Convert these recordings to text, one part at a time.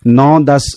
9-10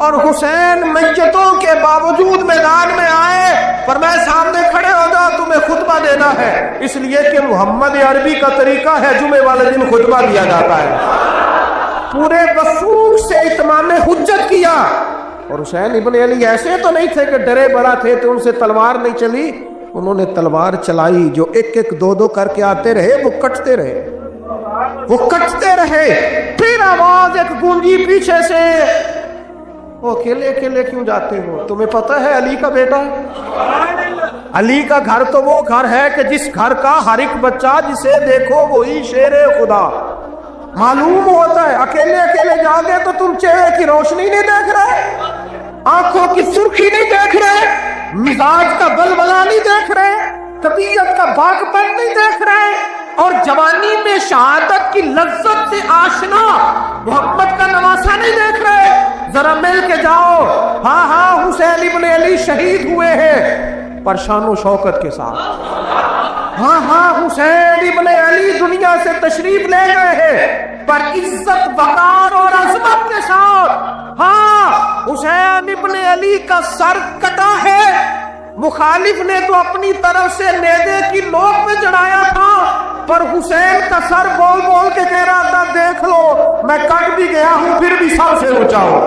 اور حسین میتوں کے باوجود میدان میں آئے، فرمایا سامنے کھڑے ہو جاؤ، تمہیں خطبہ دینا ہے، اس لیے کہ محمد عربی کا طریقہ ہے جمعے والے دن خطبہ دیا جاتا ہے۔ پورے وسوق سے اتمام حجت کیا۔ اور حسین ابن علی ایسے تو نہیں تھے کہ ڈرے بڑا تھے تو ان سے تلوار نہیں چلی، انہوں نے تلوار چلائی، جو ایک ایک دو دو کر کے آتے رہے وہ کٹتے رہے، وہ کٹتے رہے۔ پھر آواز ایک گونجی پیچھے سے، وہ اکیلے اکیلے کیوں جاتے ہو؟ تمہیں پتہ ہے علی کا بیٹا ہے؟ علی کا گھر تو وہ گھر ہے کہ جس گھر کا ہر ایک بچہ جسے دیکھو وہی شیر خدا معلوم ہوتا ہے۔ اکیلے اکیلے جاؤ گے تو تم چہرے کی روشنی نہیں دیکھ رہے، آنکھوں کی سرخی نہیں دیکھ رہے، مزاج کا بلبلا نہیں دیکھ رہے، طبیعت کا باغ پن نہیں دیکھ رہے، اور جوانی میں شہادت کی لذت سے آشنا محمد کا نواسا نہیں دیکھ رہے۔ ذرا مل کے جاؤ، ہاں ہاں حسین ابن علی شہید ہوئے ہیں پر شان و شوکت کے ساتھ، ہاں ہاں حسین ابن علی دنیا سے تشریف لے گئے ہیں پر عزت وقار اور عظمت کے ساتھ۔ ہاں حسین ابن علی کا سر کٹا ہے، مخالف نے تو اپنی طرف سے نیزے کی نوک پہ چڑھایا تھا، پر حسین کا سر بول بول کے کہہ رہا تھا دیکھ لو میں کٹ بھی گیا ہوں پھر بھی سب سے اونچا ہوں،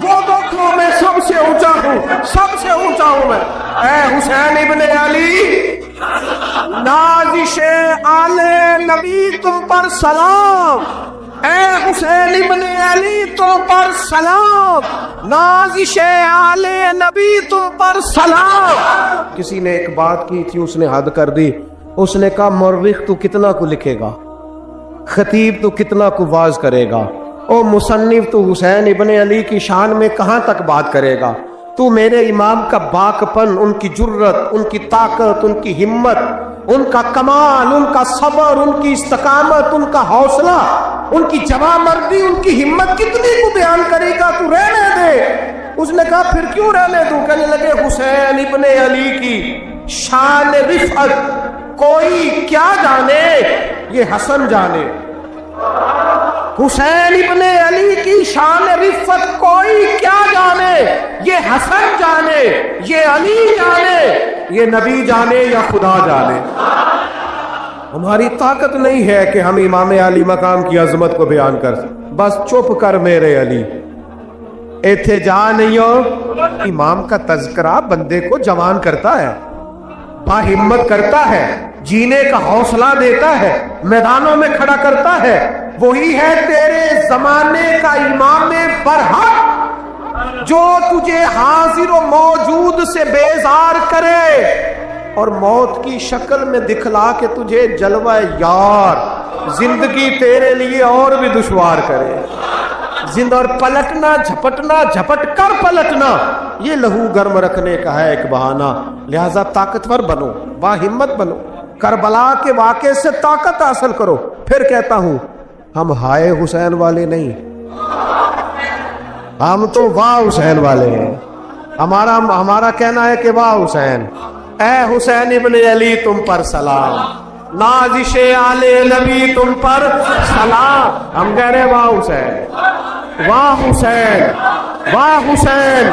وہ دیکھو میں سب سے اونچا ہوں، سب سے اونچا ہوں میں۔ اے حسین ابن علی، نازش آل نبی تم پر سلام، اے حسین ابن علی تم پر سلام، نازش آل نبی تم پر سلام۔ کسی نے ایک بات کی تھی، اس نے حد کر دی، اس نے کہا مورخ تو کتنا کو لکھے گا، خطیب تو کتنا کو واز کرے گا، او مصنف تو حسین ابن علی کی شان میں کہاں تک بات کرے گا؟ تو میرے امام کا باکپن، ان کی جرت، ان کی طاقت، ان کی ہمت، ان کا کمال، ان کا صبر، ان کی استقامت، ان کا حوصلہ، ان کی جواں مردی، ان کی ہمت کتنی کو بیان کرے گا؟ تو رہنے دے۔ اس نے کہا پھر کیوں رہنے دوں؟ کہنے لگے حسین ابن علی کی شان رفعت کوئی کیا جانے، یہ حسن جانے۔ حسین ابن علی کی شان رفعت کوئی کیا جانے، یہ حسن جانے، یہ علی جانے، یہ نبی جانے یا خدا جانے۔ ہماری طاقت نہیں ہے کہ ہم امام علی مقام کی عظمت کو بیان کر سکیں، بس چپ کر میرے علی، ایتھے جا نہیں ہو۔ امام کا تذکرہ بندے کو جوان کرتا ہے، باہمت کرتا ہے، جینے کا حوصلہ دیتا ہے، میدانوں میں کھڑا کرتا ہے۔ وہی ہے تیرے زمانے کا امام برحق جو تجھے حاضر و موجود سے بیزار کرے اور موت کی شکل میں دکھلا کے تجھے جلوہ یار زندگی تیرے لیے اور بھی دشوار کرے۔ اور پلٹنا، جھپٹنا، جھپٹ کر پلٹنا یہ لہو گرم رکھنے کا ہے ایک بہانہ۔ لہذا طاقتور بنو، باہمت بنو، کربلا کے واقعے سے طاقت حاصل کرو۔ پھر کہتا ہوں ہم ہائے حسین والے نہیں، ہم تو واہ حسین والے ہیں۔ ہمارا کہنا ہے کہ واہ حسین، اے حسین ابن علی تم پر سلام، نازش آل نبی تم پر سلام۔ ہم کہہ رہے ہیں واہ حسین، واہ حسین، واہ حسین،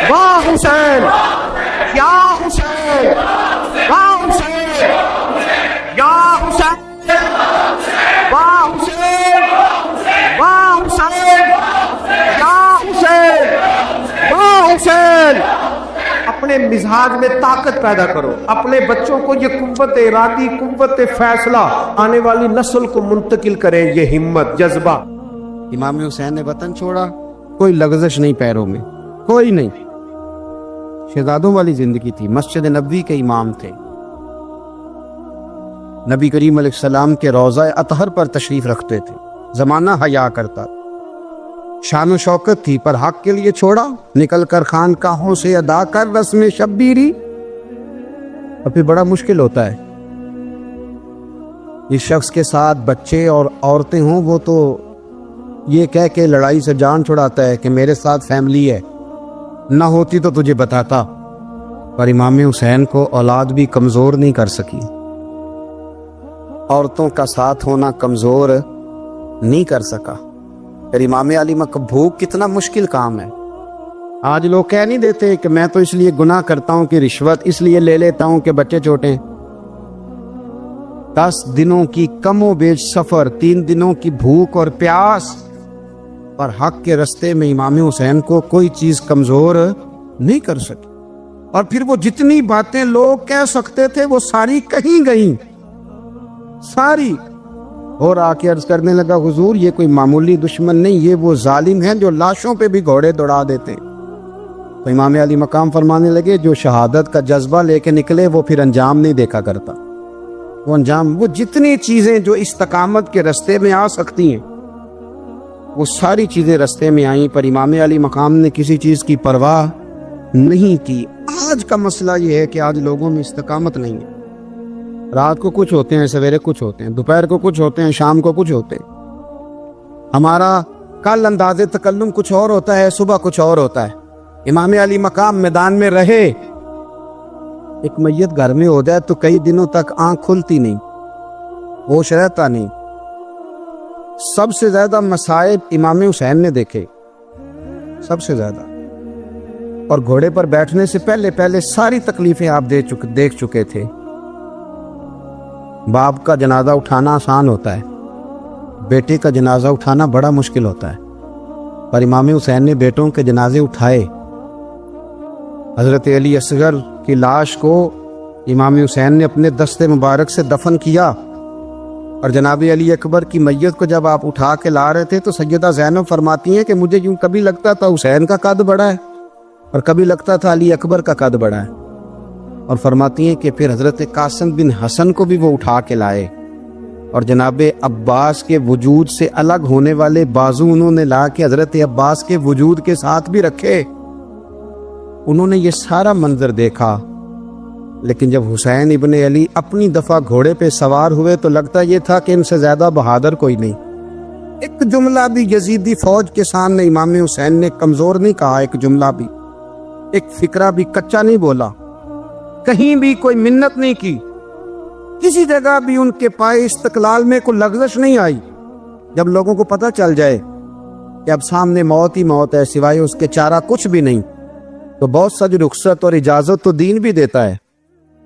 واہ حسین، یا حسین، واہ حسین، یا حسین، واہ حسین، واہ حسین، یا حسین، واہ حسین۔ اپنے مزاج میں طاقت پیدا کرو، اپنے بچوں کو یہ قوت ارادی، قوت فیصلہ آنے والی نسل کو منتقل کریں، یہ ہمت، جذبہ۔ امام حسین نے وطن چھوڑا، کوئی لغزش نہیں پیروں میں، کوئی نہیں، شہزادوں والی زندگی تھی، مسجد نبوی کے امام تھے، نبی کریم علیہ السلام کے روضہ اطہر پر تشریف رکھتے تھے، زمانہ حیا کرتا، شان و شوکت تھی، پر حق کے لیے چھوڑا، نکل کر خانقاہوں سے ادا کر رسم شبیری۔ اور پھر بڑا مشکل ہوتا ہے، اس شخص کے ساتھ بچے اور عورتیں ہوں، وہ تو یہ کہہ کے لڑائی سے جان چھڑاتا ہے کہ میرے ساتھ فیملی ہے، نہ ہوتی تو تجھے بتاتا۔ پر امام حسین کو اولاد بھی کمزور نہیں کر سکی، عورتوں کا ساتھ ہونا کمزور نہیں کر سکا، پھر امام علی مقام بھوک کتنا مشکل کام ہے. آج لوگ کہہ نہیں دیتے کہ میں تو اس لیے گناہ کرتا ہوں کہ رشوت اس لیے لے لیتا ہوں کہ بچے چھوٹے. 10 دنوں کی کم و بیش سفر، 3 دنوں کی بھوک اور پیاس، پر حق کے رستے میں امام حسین کو کوئی چیز کمزور نہیں کر سکی. اور پھر وہ جتنی باتیں لوگ کہہ سکتے تھے وہ ساری کہیں گئیں، ساری. اور آ کے عرض کرنے لگا حضور یہ کوئی معمولی دشمن نہیں، یہ وہ ظالم ہیں جو لاشوں پہ بھی گھوڑے دوڑا دیتے. تو امام علی مقام فرمانے لگے جو شہادت کا جذبہ لے کے نکلے وہ پھر انجام نہیں دیکھا کرتا. وہ انجام، وہ جتنی چیزیں جو استقامت کے رستے میں آ سکتی ہیں وہ ساری چیزیں رستے میں آئیں، پر امام علی مقام نے کسی چیز کی پرواہ نہیں کی. آج کا مسئلہ یہ ہے کہ آج لوگوں میں استقامت نہیں ہے. رات کو کچھ ہوتے ہیں، سویرے کچھ ہوتے ہیں، دوپہر کو کچھ ہوتے ہیں، شام کو کچھ ہوتے ہیں. ہمارا کل انداز تکلم کچھ اور ہوتا ہے، صبح کچھ اور ہوتا ہے. امام علی مقام میدان میں رہے. ایک میت گھر میں ہو جائے تو کئی دنوں تک آنکھ کھلتی نہیں، ہوش رہتا نہیں. سب سے زیادہ مصائب امام حسین نے دیکھے، سب سے زیادہ. اور گھوڑے پر بیٹھنے سے پہلے ساری تکلیفیں آپ دیکھ چکے تھے. باپ کا جنازہ اٹھانا آسان ہوتا ہے، بیٹے کا جنازہ اٹھانا بڑا مشکل ہوتا ہے. پر امام حسین نے بیٹوں کے جنازے اٹھائے. حضرت علی اصغر کی لاش کو امام حسین نے اپنے دست مبارک سے دفن کیا. اور جناب علی اکبر کی میت کو جب آپ اٹھا کے لا رہے تھے تو سیدہ زینب فرماتی ہیں کہ مجھے یوں کبھی لگتا تھا حسین کا قد بڑا ہے اور کبھی لگتا تھا علی اکبر کا قد بڑا ہے. اور فرماتی ہیں کہ پھر حضرت قاسم بن حسن کو بھی وہ اٹھا کے لائے اور جناب عباس کے وجود سے الگ ہونے والے بازو انہوں نے لا کے حضرت عباس کے وجود کے ساتھ بھی رکھے. انہوں نے یہ سارا منظر دیکھا. لیکن جب حسین ابن علی اپنی دفعہ گھوڑے پہ سوار ہوئے تو لگتا یہ تھا کہ ان سے زیادہ بہادر کوئی نہیں. ایک جملہ بھی یزیدی فوج کے سامنے امام حسین نے کمزور نہیں کہا، ایک جملہ بھی، ایک فکرہ بھی کچا نہیں بولا، کہیں بھی کوئی منت نہیں کی، کسی جگہ بھی ان کے پائے استقلال میں کوئی لغزش نہیں آئی. جب لوگوں کو پتہ چل جائے کہ اب سامنے موت ہی موت ہے، سوائے اس کے چارہ کچھ بھی نہیں، تو بہت سا جو رخصت اور اجازت تو دین بھی دیتا ہے.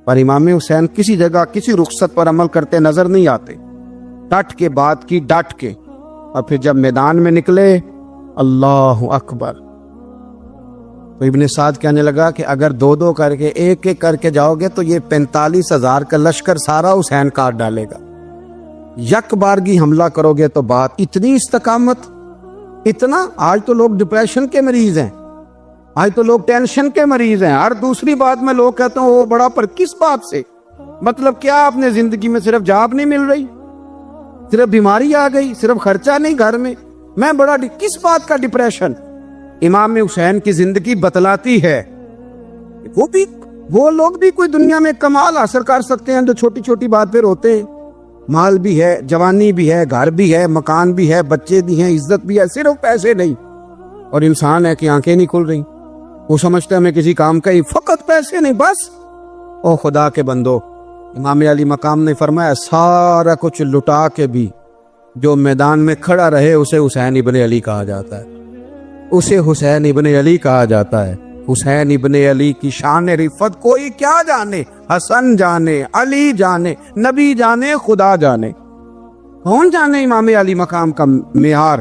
پر امام حسین کسی جگہ کسی رخصت پر عمل کرتے نظر نہیں آتے. ڈٹ کے بات کی، ڈٹ کے. اور پھر جب میدان میں نکلے، اللہ اکبر. تو ابن سعد کہنے لگا کہ اگر 2 کر کے ایک کر کے جاؤ گے تو یہ 45,000 کا لشکر سارا حسین کاٹ ڈالے گا. یک بارگی حملہ کرو گے تو بات. اتنی استقامت، اتنا. آج تو لوگ ڈپریشن کے مریض ہیں، آج تو لوگ ٹینشن کے مریض ہیں. ہر دوسری بات میں لوگ کہتے ہیں وہ بڑا، پر کس بات سے؟ مطلب کیا آپ نے زندگی میں صرف جاب نہیں مل رہی، صرف بیماری آ گئی، صرف خرچہ نہیں گھر میں بڑا کس بات کا ڈپریشن؟ امام حسین کی زندگی بتلاتی ہے وہ لوگ بھی کوئی دنیا میں کمال حاصل کر سکتے ہیں جو چھوٹی چھوٹی بات پہ روتے ہیں. مال بھی ہے، جوانی بھی ہے، گھر بھی ہے، مکان بھی ہے، بچے بھی ہیں، عزت بھی ہے، صرف پیسے نہیں. اور انسان ہے کہ آنکھیں نہیں کھل رہی، وہ سمجھتا ہے میں کسی کام کا ہی، فقط پیسے نہیں بس. او خدا کے بندو، امام علی مقام نے فرمایا سارا کچھ لٹا کے بھی جو میدان میں کھڑا رہے اسے حسین ابن علی کہا جاتا ہے، اسے حسین ابن علی کہا جاتا ہے. حسین ابن علی کی شان رفت کوئی کیا جانے، حسن جانے، علی جانے، نبی جانے، خدا جانے، کون جانے امام علی مقام کا معیار.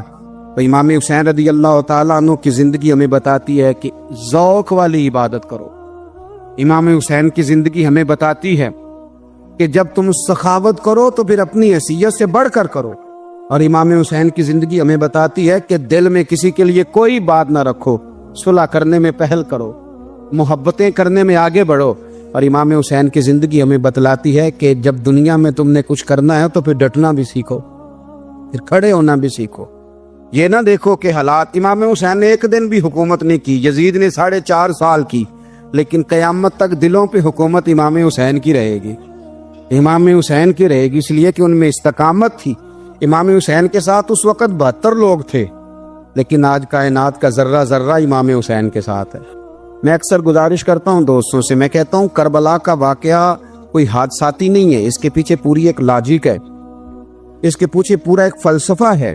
تو امام حسین رضی اللہ تعالیٰ عنہ کی زندگی ہمیں بتاتی ہے کہ ذوق والی عبادت کرو. امام حسین کی زندگی ہمیں بتاتی ہے کہ جب تم سخاوت کرو تو پھر اپنی حیثیت سے بڑھ کر کرو. اور امام حسین کی زندگی ہمیں بتاتی ہے کہ دل میں کسی کے لیے کوئی بات نہ رکھو، صلح کرنے میں پہل کرو، محبتیں کرنے میں آگے بڑھو. اور امام حسین کی زندگی ہمیں بتلاتی ہے کہ جب دنیا میں تم نے کچھ کرنا ہے تو پھر ڈٹنا بھی سیکھو، پھر کھڑے ہونا بھی سیکھو. یہ نہ دیکھو کہ حالات. امام حسین نے ایک دن بھی حکومت نہیں کی، یزید نے 4.5 سال کی، لیکن قیامت تک دلوں پہ حکومت امام حسین کی رہے گی، امام حسین کی رہے گی، اس لیے کہ ان میں استقامت تھی. امام حسین کے ساتھ اس وقت 72 لوگ تھے، لیکن آج کائنات کا ذرہ ذرہ امام حسین کے ساتھ ہے. میں اکثر گزارش کرتا ہوں دوستوں سے، میں کہتا ہوں کربلا کا واقعہ کوئی حادثاتی نہیں ہے، اس کے پیچھے پوری ایک لاجک ہے، اس کے پیچھے پورا ایک فلسفہ ہے.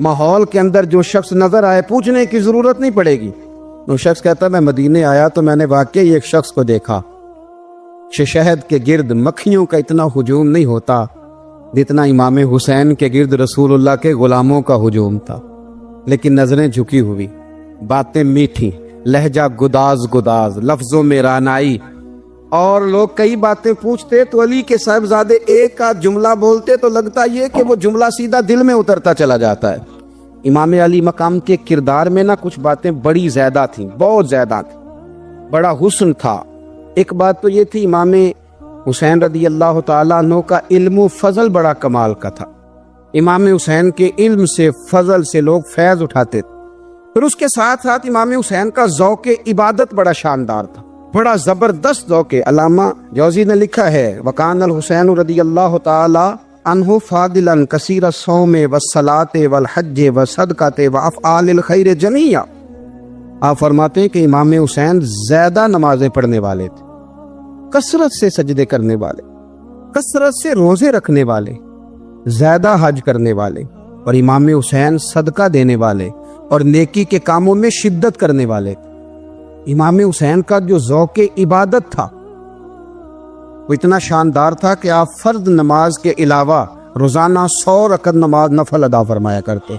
ماحول کے اندر جو شخص نظر آئے پوچھنے کی ضرورت نہیں پڑے گی۔ وہ شخص کہتا ہے میں مدینے آیا تو میں نے واقعی ایک شخص کو دیکھا، شہد کے گرد مکھیوں کا اتنا ہجوم نہیں ہوتا جتنا امام حسین کے گرد رسول اللہ کے غلاموں کا ہجوم تھا، لیکن نظریں جھکی ہوئی، باتیں میٹھی، لہجہ گداز گداز، لفظوں میں رانائی، اور لوگ کئی باتیں پوچھتے تو علی کے صاحبزادے ایک آدھ جملہ بولتے تو لگتا یہ کہ وہ جملہ سیدھا دل میں اترتا چلا جاتا ہے۔ امام علی مقام کے کردار میں نہ کچھ باتیں بڑی زیادہ تھیں، بہت زیادہ تھیں، بڑا حسن تھا۔ ایک بات تو یہ تھی امام حسین رضی اللہ تعالیٰ عنہ کا علم و فضل بڑا کمال کا تھا۔ امام حسین کے علم سے فضل سے لوگ فیض اٹھاتے تھے۔ پھر اس کے ساتھ ساتھ امام حسین کا ذوق عبادت بڑا شاندار تھا، بڑا زبردست ذوق۔ علامہ جوزی نے لکھا ہے وکان الحسین رضی اللہ تعالیٰ عنہ فاضلا کثیر الصوم والصلاۃ والحج والصدقۃ وافعال الخیر جمیعا۔ آپ فرماتے ہیں کہ امام حسین زیادہ نمازیں پڑھنے والے تھے، کثرت سے سجدے کرنے والے، کثرت سے روزے رکھنے والے، زیادہ حج کرنے والے، اور امام حسین صدقہ دینے والے اور نیکی کے کاموں میں شدت کرنے والے تھے۔ امام حسین کا جو ذوق عبادت تھا وہ اتنا شاندار تھا کہ آپ فرض نماز کے علاوہ روزانہ 100 رکعت نماز نفل ادا فرمایا کرتے،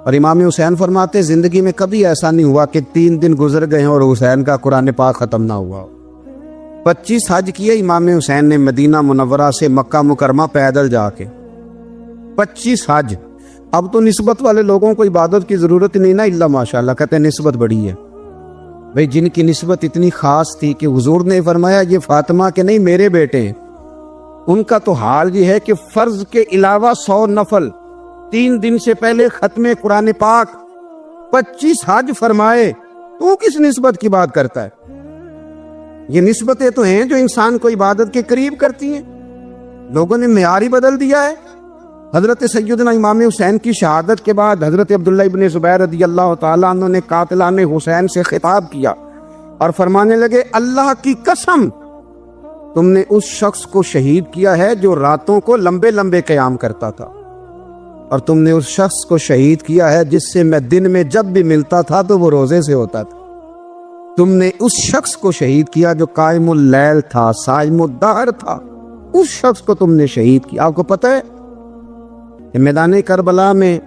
اور امام حسین فرماتے زندگی میں کبھی ایسا نہیں ہوا کہ 3 دن گزر گئے اور حسین کا قرآن پاک ختم نہ ہوا۔ 25 حج کیے امام حسین نے مدینہ منورہ سے مکہ مکرمہ پیدل جا کے، 25 حج۔ اب تو نسبت والے لوگوں کو عبادت کی ضرورت نہیں نا، اللہ ماشاءاللہ کہتے ہیں نسبت بڑی ہے۔ بھئی جن کی نسبت اتنی خاص تھی کہ حضور نے فرمایا یہ فاطمہ کے نہیں میرے بیٹے ہیں، ان کا تو حال یہ ہے کہ فرض کے علاوہ 100 نفل، 3 دن سے پہلے ختم قرآن پاک، 25 حج فرمائے، تو کس نسبت کی بات کرتا ہے؟ یہ نسبتیں تو ہیں جو انسان کو عبادت کے قریب کرتی ہیں۔ لوگوں نے معیار ہی بدل دیا ہے۔ حضرت سیدنا امام حسین کی شہادت کے بعد حضرت عبداللہ ابن زبیر رضی اللہ تعالیٰ عنہ نے قاتلان حسین سے خطاب کیا اور فرمانے لگے اللہ کی قسم تم نے اس شخص کو شہید کیا ہے جو راتوں کو لمبے لمبے قیام کرتا تھا، اور تم نے اس شخص کو شہید کیا ہے جس سے میں دن میں جب بھی ملتا تھا تو وہ روزے سے ہوتا تھا۔ تم نے اس شخص کو شہید کیا جو قائم اللیل تھا، صائم الدہر تھا، اس شخص کو تم نے شہید کیا۔ آپ کو پتہ ہے کہ میدان کربلا میں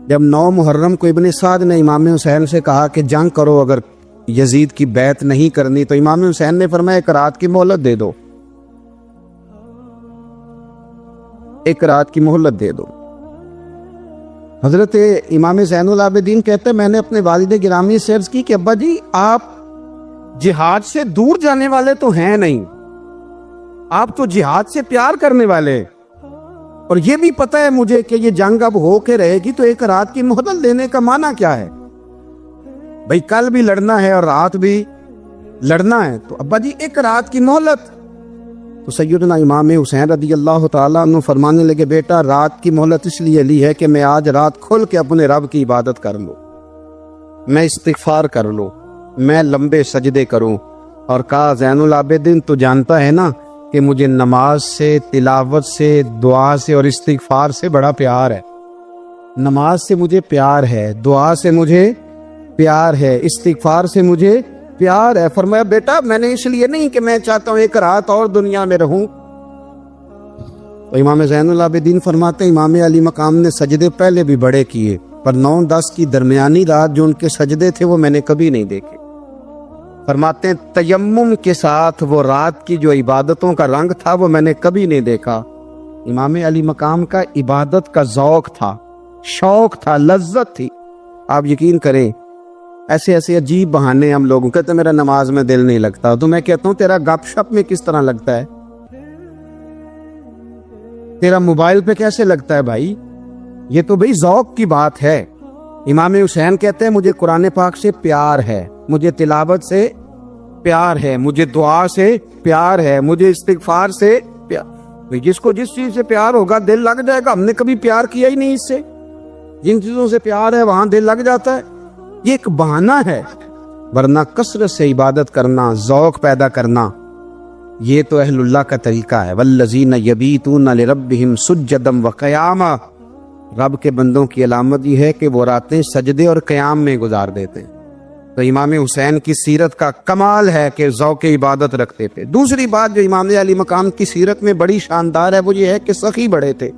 جب 9 محرم کو ابن سعد نے امام حسین سے کہا کہ جنگ کرو اگر یزید کی بیعت نہیں کرنی، تو امام حسین نے فرمایا 1 رات کی مہلت دے دو، 1 رات کی مہلت دے دو۔ حضرت امام زین العابدین کہتے ہیں میں نے اپنے والد گرامی سے عرض کی کہ ابا جی آپ جہاد سے دور جانے والے تو ہیں نہیں، آپ تو جہاد سے پیار کرنے والے، اور یہ بھی پتہ ہے مجھے کہ یہ جنگ اب ہو کے رہے گی، تو 1 رات کی مہلت دینے کا معنی کیا ہے؟ بھئی کل بھی لڑنا ہے اور رات بھی لڑنا ہے، تو ابا جی 1 رات کی مہلت۔ تو سیدنا امام حسین رضی اللہ تعالیٰ عنہ فرمانے لگے بیٹا رات کی مہلت اس لیے لی ہے کہ میں آج رات کھل کے اپنے رب کی عبادت کر لوں، میں استغفار کر لوں، میں لمبے سجدے کروں۔ اور کہا زین العابدین تو جانتا ہے نا کہ مجھے نماز سے، تلاوت سے، دعا سے اور استغفار سے بڑا پیار ہے۔ نماز سے مجھے پیار ہے، دعا سے مجھے پیار ہے، استغفار سے مجھے پیار ہے۔ فرمایا بیٹا میں نے اس لیے نہیں کہ میں چاہتا ہوں 1 رات اور دنیا میں رہوں۔ تو امام زین العابدین فرماتے ہیں امام علی مقام نے سجدے پہلے بھی بڑے کیے، پر 9-10 کی درمیانی رات جو ان کے سجدے تھے وہ میں نے کبھی نہیں دیکھے۔ فرماتے ہیں تیمم کے ساتھ وہ رات کی جو عبادتوں کا رنگ تھا وہ میں نے کبھی نہیں دیکھا۔ امام علی مقام کا عبادت کا ذوق تھا، شوق تھا، لذت تھی۔ آپ یقین کریں ایسے ایسے عجیب بہانے ہم لوگوں کہتے ہیں میرا نماز میں دل نہیں لگتا، تو میں کہتا ہوں تیرا گپ شپ میں کس طرح لگتا ہے، تیرا موبائل پہ کیسے لگتا ہے بھائی؟ یہ تو بھائی ذوق کی بات ہے۔ امام حسین کہتے ہیں مجھے قرآن پاک سے پیار ہے، مجھے تلاوت سے پیار ہے، مجھے دعا سے پیار ہے، مجھے استغفار سے پیار۔ جس کو جس چیز سے پیار ہوگا دل لگ جائے گا۔ ہم نے کبھی پیار کیا ہی نہیں اس سے، جن چیزوں سے پیار ہے وہاں دل لگ جاتا ہے۔ یہ ایک بہانہ ہے، ورنہ کثرت سے عبادت کرنا، ذوق پیدا کرنا، یہ تو اہل اللہ کا طریقہ ہے۔ والذین یبیتون لربہم سجدا وقیاما، رب کے بندوں کی علامت یہ ہے کہ وہ راتیں سجدے اور قیام میں گزار دیتے ہیں۔ تو امام حسین کی سیرت کا کمال ہے کہ ذوق عبادت رکھتے تھے۔ دوسری بات جو امام علی مقام کی سیرت میں بڑی شاندار ہے وہ یہ ہے کہ سخی بڑے تھے۔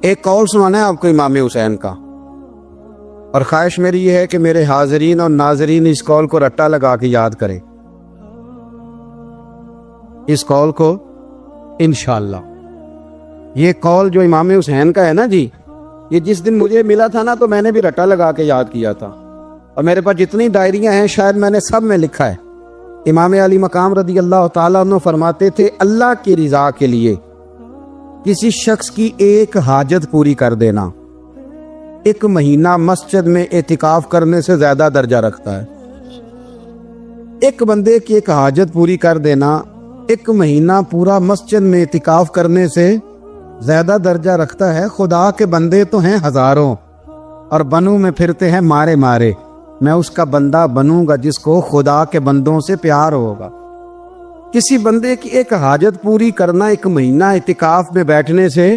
ایک قول سنانا ہے آپ کو امام حسین کا، اور خواہش میری یہ ہے کہ میرے حاضرین اور ناظرین اس قول کو رٹا لگا کے یاد کریں، اس قول کو انشاءاللہ۔ یہ قول جو امام حسین کا ہے نا جی، یہ جس دن مجھے ملا تھا نا تو میں نے بھی رٹا لگا کے یاد کیا تھا، اور میرے پاس جتنی ڈائریاں ہیں شاید میں نے سب میں لکھا ہے۔ امام علی مقام رضی اللہ تعالیٰ عنہ فرماتے تھے اللہ کی رضا کے لیے کسی شخص کی ایک حاجت پوری کر دینا 1 مہینہ مسجد میں اعتکاف کرنے سے زیادہ درجہ رکھتا ہے۔ ایک بندے کی ایک حاجت پوری کر دینا 1 مہینہ پورا مسجد میں اعتکاف کرنے سے زیادہ درجہ رکھتا ہے۔ خدا کے بندے تو ہیں ہزاروں اور بنوں میں پھرتے ہیں مارے مارے، میں اس کا بندہ بنوں گا جس کو خدا کے بندوں سے پیار ہوگا۔ کسی بندے کی ایک حاجت پوری کرنا 1 مہینہ اعتکاف میں بیٹھنے سے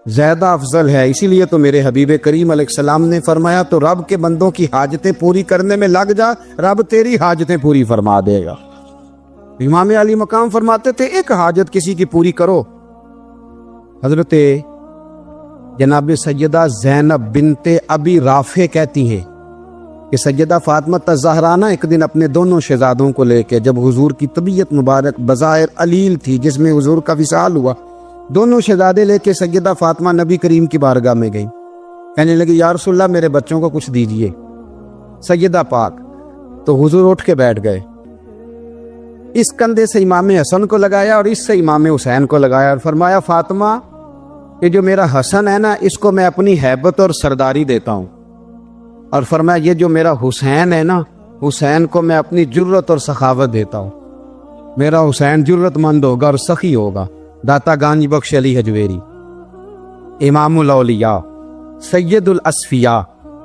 زیادہ افضل ہے۔ اسی لیے تو میرے حبیب کریم علیہ السلام نے فرمایا تو رب کے بندوں کی حاجتیں پوری کرنے میں لگ جا، رب تیری حاجتیں پوری فرما دے گا۔ امام علی مقام فرماتے تھے ایک حاجت کسی کی پوری کرو۔ حضرت جناب سیدہ زینب بنت ابی رافع کہتی ہیں کہ سیدہ فاطمہ الزہرا ایک دن اپنے دونوں شہزادوں کو لے کے، جب حضور کی طبیعت مبارک بظاہر علیل تھی جس میں حضور کا وصال ہوا، دونوں شہزادے لے کے سیدہ فاطمہ نبی کریم کی بارگاہ میں گئی، کہنے لگی یا رسول اللہ میرے بچوں کو کچھ دیجئے۔ سیدہ پاک تو حضور اٹھ کے بیٹھ گئے، اس کندھے سے امام حسن کو لگایا اور اس سے امام حسین کو لگایا اور فرمایا فاطمہ یہ جو میرا حسن ہے نا اس کو میں اپنی ہیبت اور سرداری دیتا ہوں، اور فرمایا یہ جو میرا حسین ہے نا حسین کو میں اپنی جرت اور سخاوت دیتا ہوں، میرا حسین جرت مند ہوگا اور سخی ہوگا۔ داتا گانج بخش علی حجویری، امام الاولیاء، سید الاصفیاء،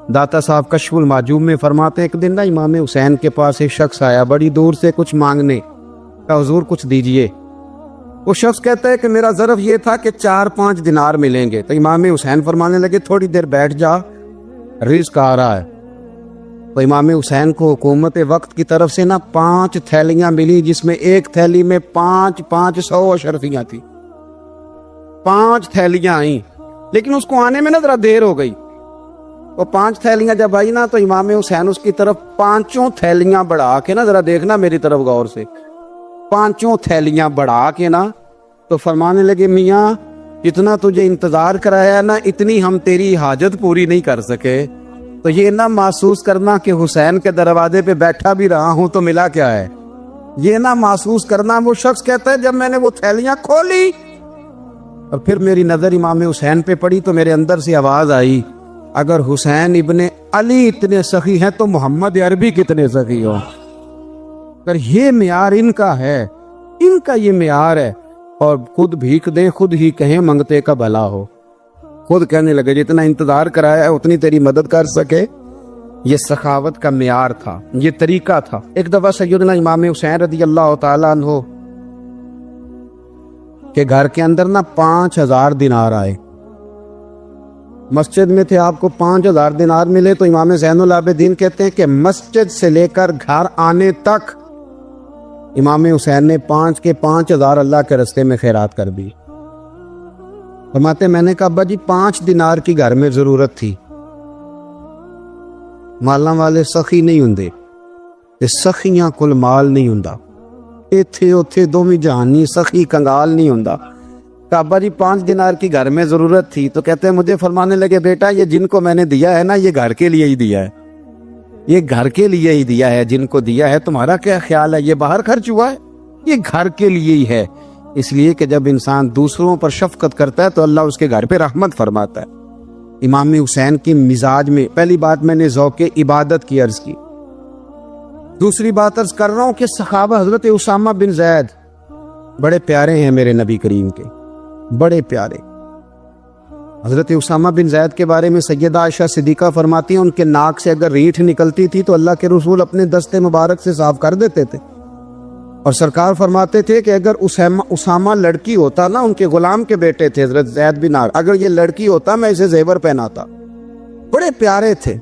داتا صاحب کشف المعجوب میں فرماتے ہیں ایک دن نا امام حسین کے پاس ایک شخص آیا بڑی دور سے کچھ مانگنے، کہا حضور کچھ دیجئے۔ وہ شخص کہتا ہے کہ میرا ظرف یہ تھا کہ 4-5 دینار ملیں گے، تو امام حسین فرمانے لگے تھوڑی دیر بیٹھ جا، رزق آ رہا ہے۔ تو امام حسین کو حکومت وقت کی طرف سے نا 5 تھیلیاں ملی جس میں ایک تھیلی میں 500 اشرفیاں تھی، 5 تھیلیاں آئیں، لیکن اس کو آنے میں نا ذرا دیر ہو گئی۔ وہ 5 تھیلیاں جب آئی نا تو امام حسین اس کی طرف 5 تھیلیاں بڑھا کے نا، ذرا دیکھنا میری طرف غور سے، 5 تھیلیاں بڑھا کے نا تو فرمانے لگے میاں جتنا تجھے انتظار کرایا ہے نا اتنی ہم تیری حاجت پوری نہیں کر سکے، تو یہ نہ محسوس کرنا کہ حسین کے دروازے پہ بیٹھا بھی رہا ہوں تو ملا کیا ہے، یہ نہ محسوس کرنا۔ وہ شخص کہتا ہے جب میں نے وہ تھیلیاں کھولی اور پھر میری نظر امام حسین پہ پڑی تو میرے اندر سے آواز آئی اگر حسین ابن علی اتنے سخی ہیں تو محمد عربی کتنے سخی ہو۔ اگر یہ معیار ان کا ہے، ان کا یہ معیار ہے، اور خود بھیک دے خود ہی کہیں منگتے کا بھلا ہو، خود کہنے لگے جتنا انتظار کرایا ہے اتنی تیری مدد کر سکے، یہ سخاوت کا معیار تھا، یہ طریقہ تھا۔ ایک دفعہ سیدنا امام حسین رضی اللہ تعالیٰ عنہ کے گھر کے اندر نا 5000 دینار آئے، مسجد میں تھے، آپ کو 5000 دینار ملے تو امام زین العابدین کہتے ہیں کہ مسجد سے لے کر گھر آنے تک امام حسین نے 5000 اللہ کے رستے میں خیرات کر دی۔ فرماتے میں نے کہا ابا جی 5 دینار کی گھر میں ضرورت تھی، مالاں والے سخی نہیں ہوندے تے سخیاں کل مال نہیں ہوندا، ایتھے اوتھے دوویں جہانی سخی کنگال نہیں ہوندا۔ کہا ابا جی 5 دینار کی گھر میں ضرورت تھی، تو کہتے ہیں مجھے فرمانے لگے بیٹا یہ جن کو میں نے دیا ہے نا یہ گھر کے لیے ہی دیا ہے، یہ گھر کے لیے ہی دیا ہے، جن کو دیا ہے تمہارا کیا خیال ہے یہ باہر خرچ ہوا ہے، یہ گھر کے لیے ہی ہے۔ اس لیے کہ جب انسان دوسروں پر شفقت کرتا ہے تو اللہ اس کے گھر پہ رحمت فرماتا ہے۔ امام حسین کی مزاج میں پہلی بات میں نے ذوق عبادت کی عرض کی، دوسری بات عرض کر رہا ہوں کہ صحابہ حضرت اسامہ بن زید بڑے پیارے ہیں میرے نبی کریم کے، بڑے پیارے۔ حضرت اسامہ بن زید کے بارے میں سیدہ عائشہ صدیقہ فرماتی ہیں ان کے ناک سے اگر ریٹھ نکلتی تھی تو اللہ کے رسول اپنے دستے مبارک سے صاف کر دیتے تھے، اور سرکار فرماتے تھے کہ اگر اسامہ لڑکی ہوتا نا، ان کے غلام کے بیٹے تھے حضرت زید بن عامر، اگر یہ لڑکی ہوتا میں اسے زیور پہناتا. بڑے پیارے تھے،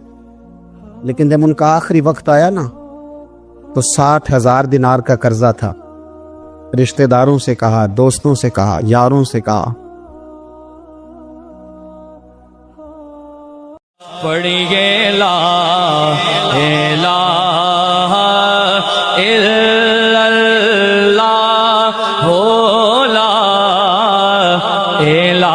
لیکن جب ان کا آخری وقت آیا نا تو 60,000 دینار کا قرضہ تھا. رشتہ داروں سے کہا، دوستوں سے کہا، یاروں سے کہا. پڑھیے لا الہ الا اللہ ہو، لا الہ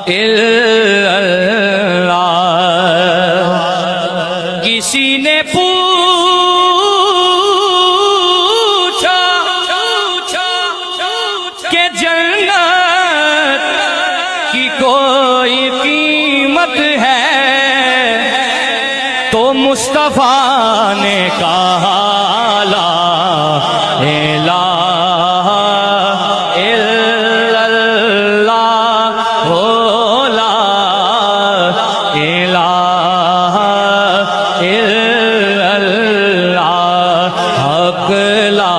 الا اللہ. کسی نے پوچھا کہ جنت کی کوئی قیمت ہے، تو مصطفیٰ نے کہا لا الہ الا اللہ ہو، لا الہ الا اللہ. حق لا